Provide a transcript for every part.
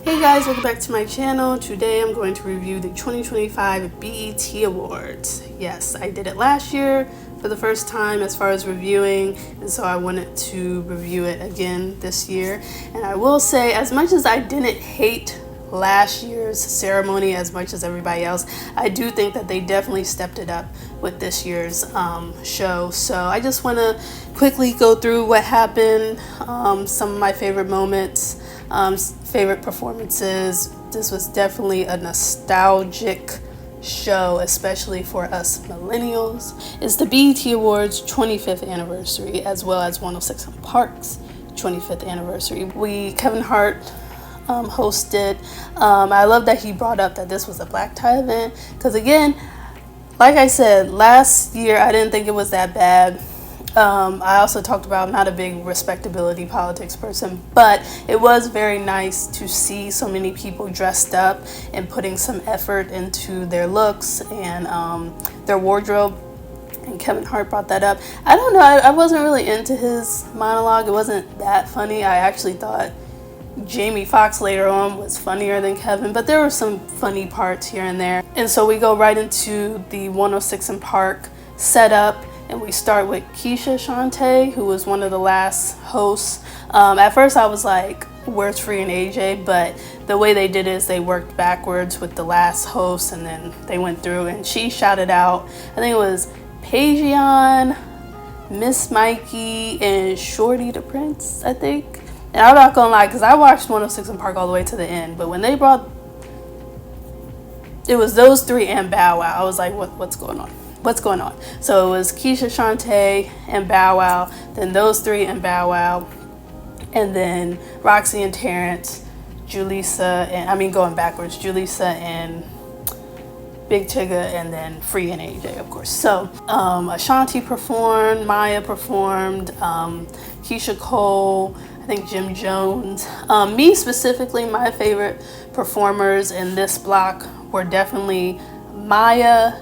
Hey guys, welcome back to my channel. Today I'm going to review the 2025 BET Awards. Yes, I did it last year for the first time as far as reviewing, and so I wanted to review it again this year. And I will say, as much as I didn't hate last year's ceremony as much as everybody else, I do think that they definitely stepped it up with this year's show. So I just want to quickly go through what happened, some of my favorite moments, favorite performances. This was definitely a nostalgic show, especially for us millennials. It's the BET Awards 25th anniversary, as well as 106 & Park's 25th anniversary. Kevin Hart hosted. I love that he brought up that this was a black tie event, because again, like I said, last year I didn't think it was that bad. I also talked about I'm not a big respectability politics person, but it was very nice to see so many people dressed up and putting some effort into their looks and their wardrobe. And Kevin Hart brought that up. I don't know, I wasn't really into his monologue. It wasn't that funny. I actually thought Jamie Foxx later on was funnier than Kevin, but there were some funny parts here and there. And so we go right into the 106 & Park setup. And we start with Keisha-Shantae, who was one of the last hosts. At first I was like, where's Free and AJ? But the way they did it is they worked backwards with the last host, and then they went through, and she shouted out, I think it was Pajion, Miss Mikey, and Shorty the Prince, I think. And I'm not gonna lie, because I watched 106 & Park all the way to the end, but when they brought, it was those three and Bow Wow, I was like, what's going on? What's going on? So it was Keisha-Shantae and Bow Wow, then those three and Bow Wow, and then Roxy and Terrence, Julissa, and going backwards, Julissa and Big Tigga, and then Free and AJ, of course. So Ashanti performed, Maya performed, Keisha Cole, I think Jim Jones. Me specifically, my favorite performers in this block were definitely Maya,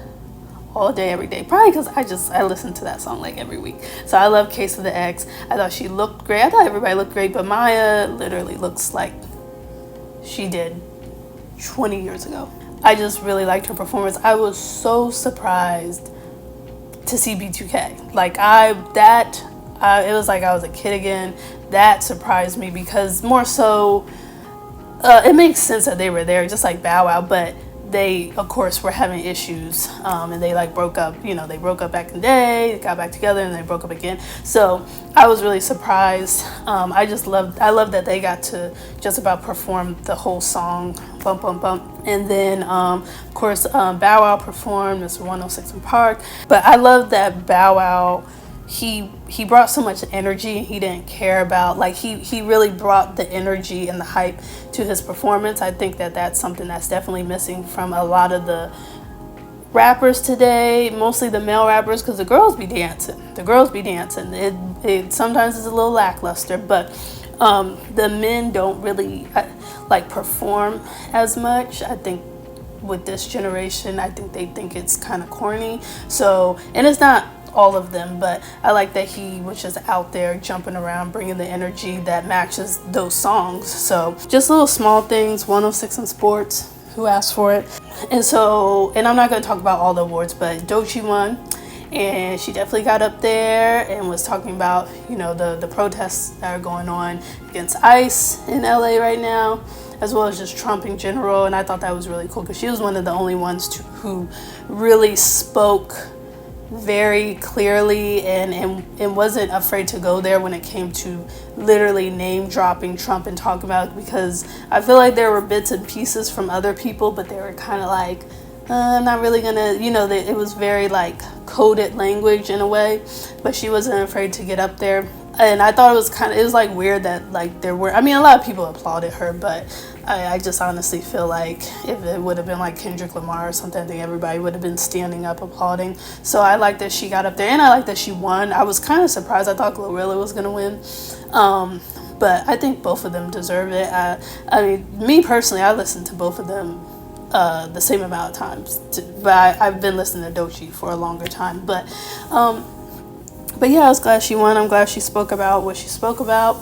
all day, every day. Probably because I listen to that song like every week. So I love Case of the X. I thought she looked great. I thought everybody looked great, but Maya literally looks like she did 20 years ago. I just really liked her performance. I was so surprised to see B2K. It was like I was a kid again. That surprised me because more so, it makes sense that they were there, just like Bow Wow, but they, of course, were having issues, and they broke up. They broke up back in the day, got back together, and they broke up again. So I was really surprised. I love that they got to just about perform the whole song, Bump Bump Bump. And then, of course, Bow Wow performed Mr. 106 & Park. But I love that Bow Wow, he brought so much energy, and he didn't care about, he really brought the energy and the hype to his performance. I think that that's something that's definitely missing from a lot of the rappers today, mostly the male rappers, because the girls be dancing. It sometimes is a little lackluster, but the men don't really perform as much. I think with this generation, I think they think it's kind of corny. So, and it's not all of them, but I like that he was just out there jumping around, bringing the energy that matches those songs. So just little small things. 106 & Sports, who asked for it. And I'm not going to talk about all the awards, but Doechii won, and she definitely got up there and was talking about the protests that are going on against ICE in LA right now, as well as just Trump in general. And I thought that was really cool because she was one of the only ones who really spoke very clearly and wasn't afraid to go there when it came to literally name dropping Trump and talking about it, because I feel like there were bits and pieces from other people, but they were kind of like, I'm not really gonna, it was very coded language in a way, but she wasn't afraid to get up there. And I thought it was weird that there were, a lot of people applauded her, but I just honestly feel like if it would have been Kendrick Lamar or something, I think everybody would have been standing up applauding. So I like that she got up there, and I like that she won. I was kind of surprised. I thought Glorilla was going to win. But I think both of them deserve it. Me personally, I listened to both of them the same amount of times. But I've been listening to Doechii for a longer time. But yeah, I was glad she won. I'm glad she spoke about what she spoke about.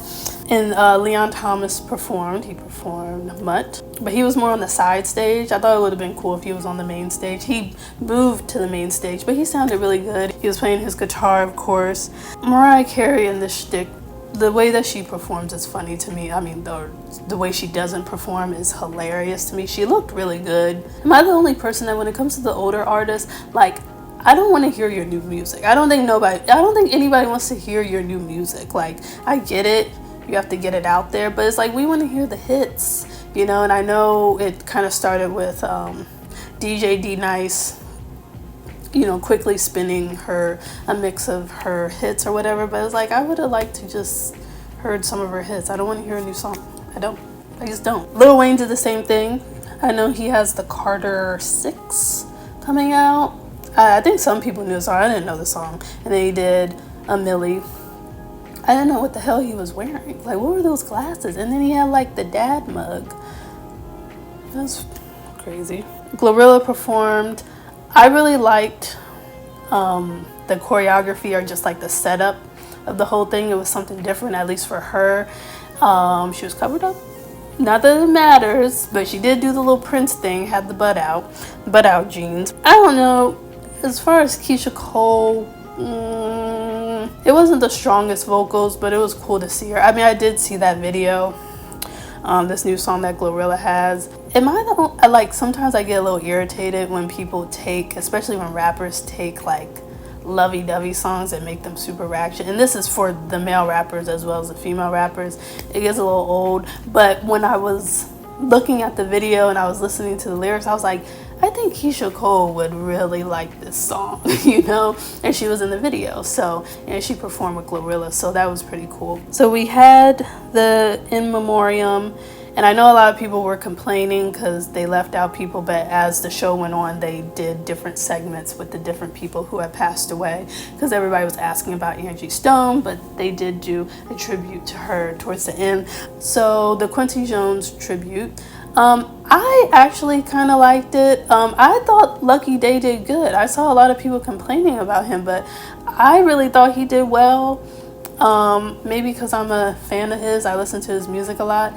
And Leon Thomas performed. He performed Mutt, but he was more on the side stage. I thought it would have been cool if he was on the main stage. He moved to the main stage, but he sounded really good. He was playing his guitar, of course. Mariah Carey in this shtick, the way that she performs is funny to me. I mean, the way she doesn't perform is hilarious to me. She looked really good. Am I the only person that when it comes to the older artists, like, I don't want to hear your new music. I don't think anybody wants to hear your new music. Like, I get it. You have to get it out there, but it's like we want to hear the hits, you know. And I know it kind of started with DJ D Nice, you know, quickly spinning a mix of her hits or whatever. But it's like I would have liked to just heard some of her hits. I don't want to hear a new song. I just don't. Lil Wayne did the same thing. I know he has the Carter 6 coming out. I think some people knew the song. I didn't know the song. And then he did a Millie. I didn't know what the hell he was wearing. Like, what were those glasses? And then he had like the dad mug. That's crazy. Glorilla performed. I really liked the choreography, or just like the setup of the whole thing. It was something different, at least for her. She was covered up. Not that it matters, but she did do the little Prince thing, had the butt out jeans. I don't know. As far as Keisha Cole, it wasn't the strongest vocals, but it was cool to see her. I mean, I did see that video, this new song that Glorilla has. Sometimes I get a little irritated when people take, especially when rappers take like lovey-dovey songs and make them super ratchet. And this is for the male rappers as well as the female rappers. It gets a little old, but when I was looking at the video and I was listening to the lyrics, I was like, I think Keisha Cole would really like this song, you know? And she was in the video, so, and she performed with Glorilla, so that was pretty cool. So we had the In Memoriam, and I know a lot of people were complaining because they left out people, but as the show went on, they did different segments with the different people who had passed away, because everybody was asking about Angie Stone, but they did do a tribute to her towards the end. So the Quincy Jones tribute, I actually kind of liked it. I thought Lucky Day did good. I saw a lot of people complaining about him, but I really thought he did well. Maybe because I'm a fan of his, I listen to his music a lot.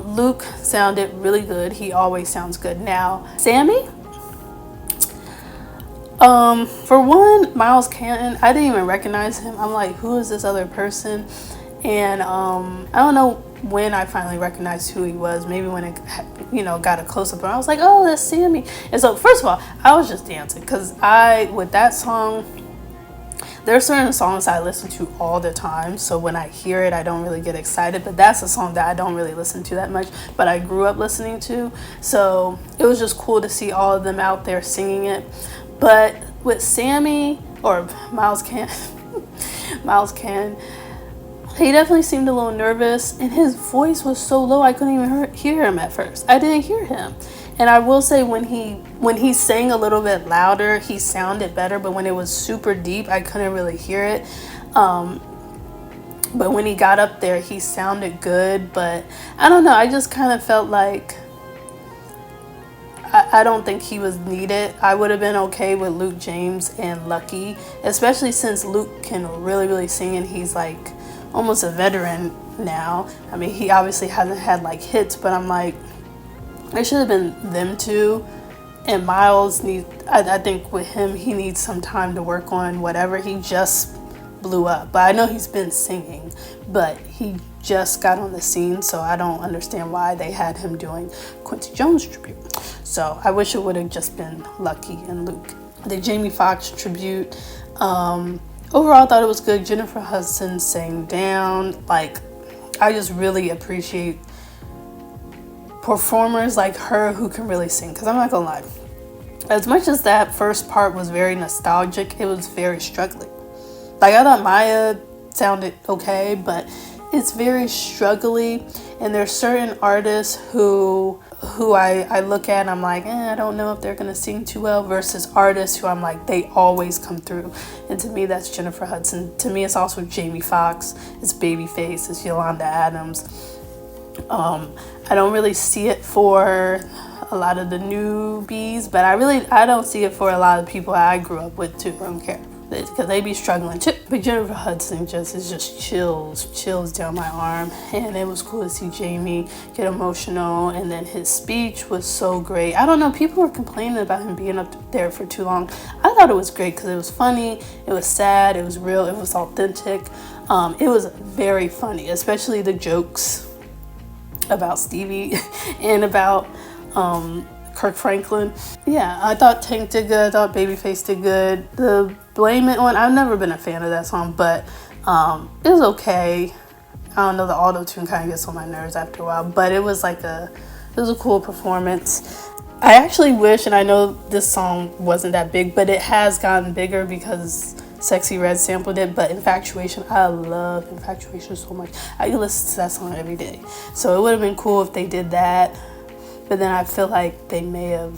Luke sounded really good. He always sounds good. Now, Sammy, for one, Miles Canton, I didn't even recognize him. I'm like, who is this other person? And I don't know when I finally recognized who he was. Maybe when it, you know, got a close-up, and I was like, oh, that's Sammy. And so first of all, I was just dancing, because with that song, there are certain songs I listen to all the time, so when I hear it, I don't really get excited. But that's a song that I don't really listen to that much, but I grew up listening to. So it was just cool to see all of them out there singing it. But with Sammy, or Miles Canton, he definitely seemed a little nervous, and his voice was so low I couldn't even hear him at first. I didn't hear him. And I will say when he sang a little bit louder, he sounded better, but when it was super deep, I couldn't really hear it. But when he got up there, he sounded good, but I don't know, I just kind of felt like I don't think he was needed. I would have been okay with Luke James and Lucky, especially since Luke can really, really sing, and he's like almost a veteran now. I mean, he obviously hasn't had like hits, but I'm like, it should have been them two. And Miles I think with him, he needs some time to work on whatever. He just blew up, but I know he's been singing, but he just got on the scene, so I don't understand why they had him doing Quincy Jones tribute. So I wish it would have just been Lucky and Luke. The Jamie Foxx tribute, overall I thought it was good. Jennifer Hudson sang down. Like, I just really appreciate performers like her who can really sing, because I'm not gonna lie, as much as that first part was very nostalgic, it was very struggling. Like, I thought Maya sounded okay, but it's very struggly, and there's certain artists who I look at and I'm like, I don't know if they're gonna sing too well, versus artists who I'm like, they always come through. And to me, that's Jennifer Hudson. To me, it's also Jamie Foxx, it's Babyface, it's Yolanda Adams. I don't really see it for a lot of the newbies, but I don't see it for a lot of people I grew up with too. I don't care. because they be struggling. But Jennifer Hudson just chills down my arm, and it was cool to see Jamie get emotional, and then his speech was so great. I don't know, people were complaining about him being up there for too long. I thought it was great because it was funny, it was sad, it was real, it was authentic. It was very funny, especially the jokes about Stevie and about Kirk Franklin. Yeah, I thought Tank did good. I thought Babyface did good. The Blame It one, I've never been a fan of that song, but it was okay. I don't know, the auto-tune kind of gets on my nerves after a while, but it was a cool performance. I actually wish, and I know this song wasn't that big, but it has gotten bigger because Sexy Red sampled it, but Infatuation, I love Infatuation so much. I could listen to that song every day. So it would have been cool if they did that, but then I feel like they may have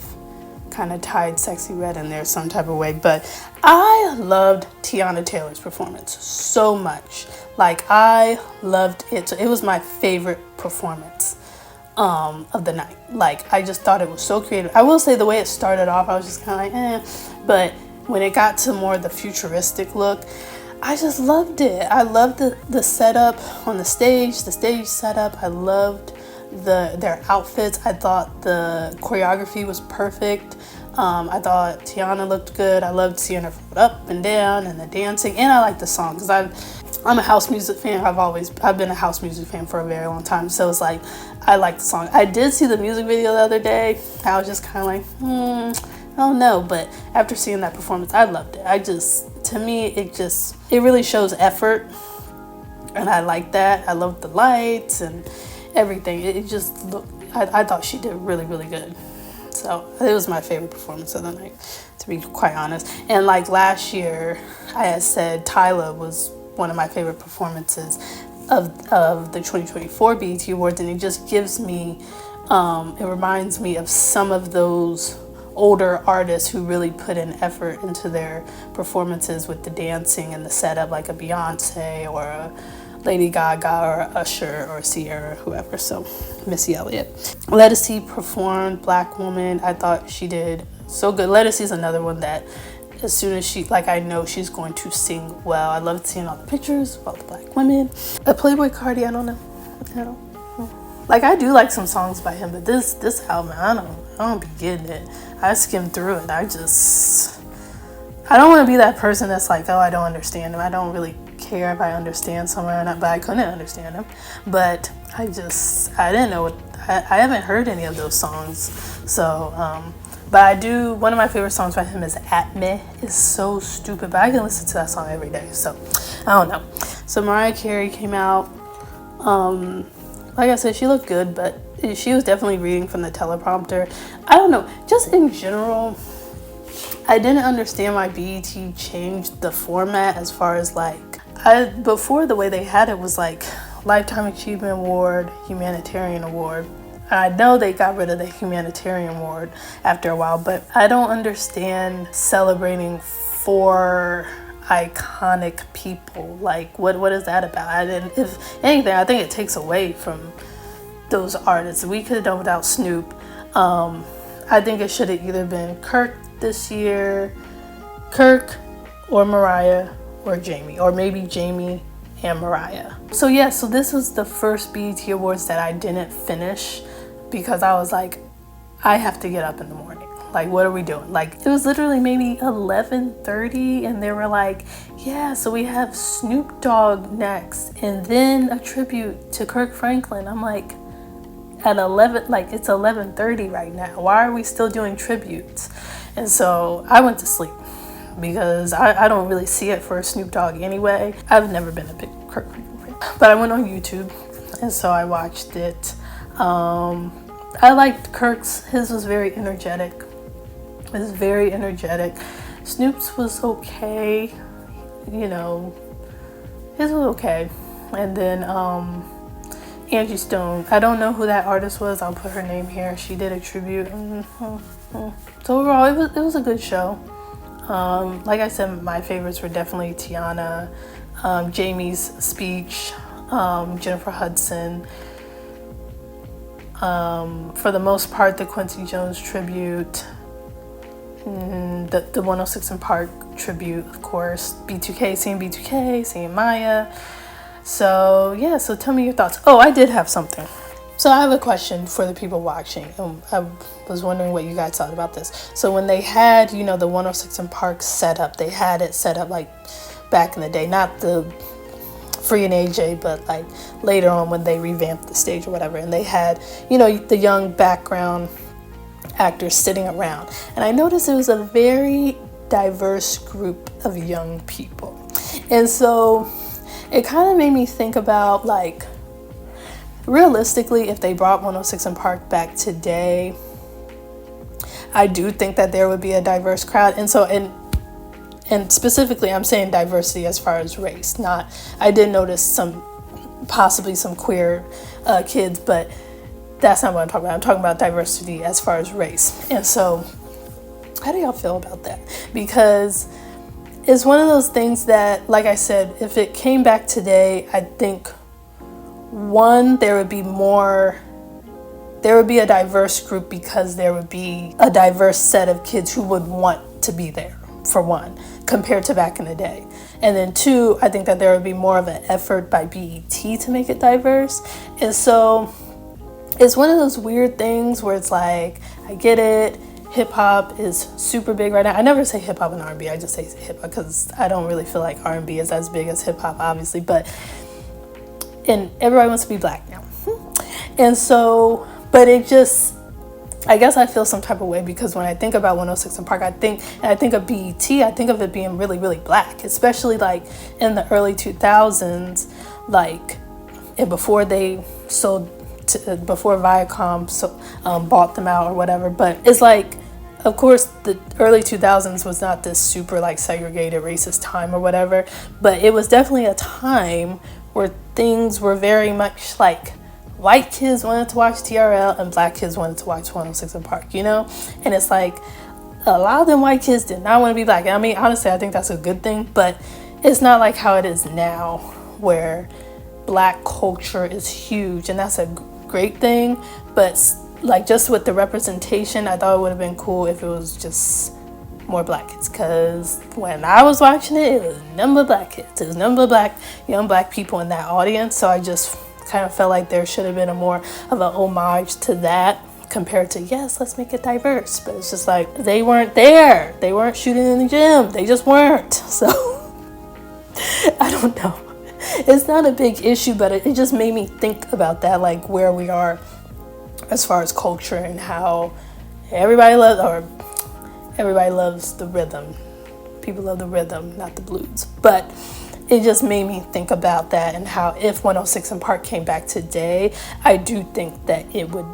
kind of tied Sexy Red in there some type of way. But I loved Tiana Taylor's performance so much. Like, I loved it. So it was my favorite performance of the night. Like, I just thought it was so creative. I will say the way it started off, I was just kind of like, but when it got to more the futuristic look, I just loved it. I loved the setup on the stage setup. I loved their outfits. I thought the choreography was perfect. I thought Tiana looked good. I loved seeing her float up and down and the dancing, and I like the song because I'm a house music fan. I've been a house music fan for a very long time, so it's like I like the song. I did see the music video the other day. I was just kind of like, I don't know, but after seeing that performance, I loved it. To me, it really shows effort, and I like that. I loved the lights and everything. It just looked, I thought she did really, really good. So it was my favorite performance of the night, to be quite honest. And like last year, I had said Tyla was one of my favorite performances of the 2024 BET Awards, and it just gives me, it reminds me of some of those older artists who really put in effort into their performances with the dancing and the setup, like a Beyonce or a Lady Gaga or a Usher or Sierra, whoever. So Missy Elliott. Ledisi performed Black Woman. I thought she did so good. Ledisi's another one that as soon as I know she's going to sing well. I loved seeing all the pictures about the Black women. Playboy Cardi, I don't know. Like, I do like some songs by him, but this album, I don't be getting it. I skimmed through it. I don't want to be that person that's like, oh, I don't understand him. I don't really care if I understand someone or not, but I couldn't understand him. But I didn't know I haven't heard any of those songs. So, but one of my favorite songs by him is At Me. It's so stupid, but I can listen to that song every day. So, I don't know. So Mariah Carey came out. Like I said, she looked good, but she was definitely reading from the teleprompter. I don't know, just in general, I didn't understand why BET changed the format as far as before the way they had it was like Lifetime Achievement Award, Humanitarian Award. I know they got rid of the Humanitarian Award after a while, but I don't understand celebrating 4 iconic people. Like, what is that about? If anything, I think it takes away from those artists. We could have done without Snoop. I think it should have either been Kirk this year, Kirk or Mariah or Jamie, or maybe Jamie and Mariah. So yeah, so this was the first BET Awards that I didn't finish because I was like, I have to get up in the morning. Like, what are we doing? Like, it was literally maybe 11:30 and they were like, yeah, so we have Snoop Dogg next and then a tribute to Kirk Franklin. I'm like, at 11, like it's 11:30 right now. Why are we still doing tributes? And so I went to sleep because I don't really see it for Snoop Dogg anyway. I've never been a big Kirk Franklin fan. But I went on YouTube and so I watched it. I liked Kirk's. His was very energetic. It was very energetic. Snoop's was okay. You know, his was okay. And then Angie Stone. I don't know who that artist was. I'll put her name here. She did a tribute. So overall, it was a good show. Like I said, my favorites were definitely Tiana, Jamie's speech, Jennifer Hudson. For the most part, the Quincy Jones tribute. the 106 in Park tribute, of course. B2K, seeing Maya. So yeah, so tell me your thoughts. Oh, I did have something. So I have a question for the people watching. I was wondering what you guys thought about this. So when they had, the 106 in Park set up, they had it set up like back in the day, not the Free and AJ, but like later on when they revamped the stage or whatever. And they had, the young background actors sitting around. And I noticed it was a very diverse group of young people. And so it kind of made me think about, like, realistically, if they brought 106 in Park back today, I do think that there would be a diverse crowd. And so, and specifically, I'm saying diversity as far as race. I did notice possibly some queer kids, but that's not what I'm talking about. I'm talking about diversity as far as race. And so, how do y'all feel about that? Because it's one of those things that, like I said, if it came back today, I think, one, there would be a diverse group because there would be a diverse set of kids who would want to be there, for one, compared to back in the day. And then two, I think that there would be more of an effort by BET to make it diverse. And so it's one of those weird things where it's like, I get it. Hip hop is super big right now. I never say hip hop and R&B. I just say hip hop because I don't really feel like R&B is as big as hip hop, obviously. And everybody wants to be black now. And so, but it just, I guess I feel some type of way because when I think about 106 in Park, I think of BET, I think of it being really, really black, especially like in the early 2000s, like, and before they sold, before Viacom bought them out or whatever. But it's like, of course, the early 2000s was not this super like segregated racist time or whatever, but it was definitely a time where things were very much like white kids wanted to watch TRL and black kids wanted to watch 106 in Park, And it's like a lot of them white kids did not want to be black. I mean, honestly, I think that's a good thing, but it's not like how it is now where black culture is huge, and that's a great thing. But like just with the representation, I thought it would have been cool if it was just more black kids, because when I was watching it, it was a number of black kids. It was a number of young black people in that audience. So I just kind of felt like there should have been a more of an homage to that compared to, yes, let's make it diverse. But it's just like, they weren't there. They weren't shooting in the gym. They just weren't. So I don't know. It's not a big issue, but it just made me think about that, like where we are as far as culture and how everybody loves the rhythm. People love the rhythm, not the blues. But it just made me think about that and how if 106 in Park came back today, I do think that it would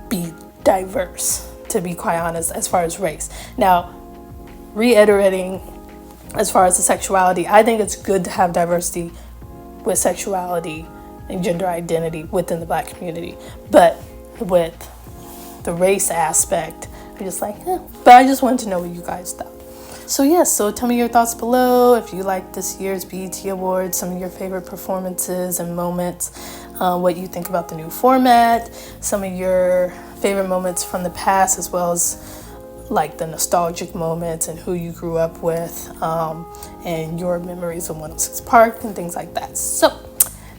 be diverse, to be quite honest, as far as race. Now, reiterating as far as the sexuality, I think it's good to have diversity with sexuality and gender identity within the black community. But with the race aspect, I'm just like, But I just wanted to know what you guys thought. So yes, so tell me your thoughts below. If you like this year's BET Awards, some of your favorite performances and moments, what you think about the new format, some of your favorite moments from the past, as well as like the nostalgic moments and who you grew up with, and your memories of 106 Park and things like that. So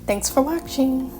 thanks for watching.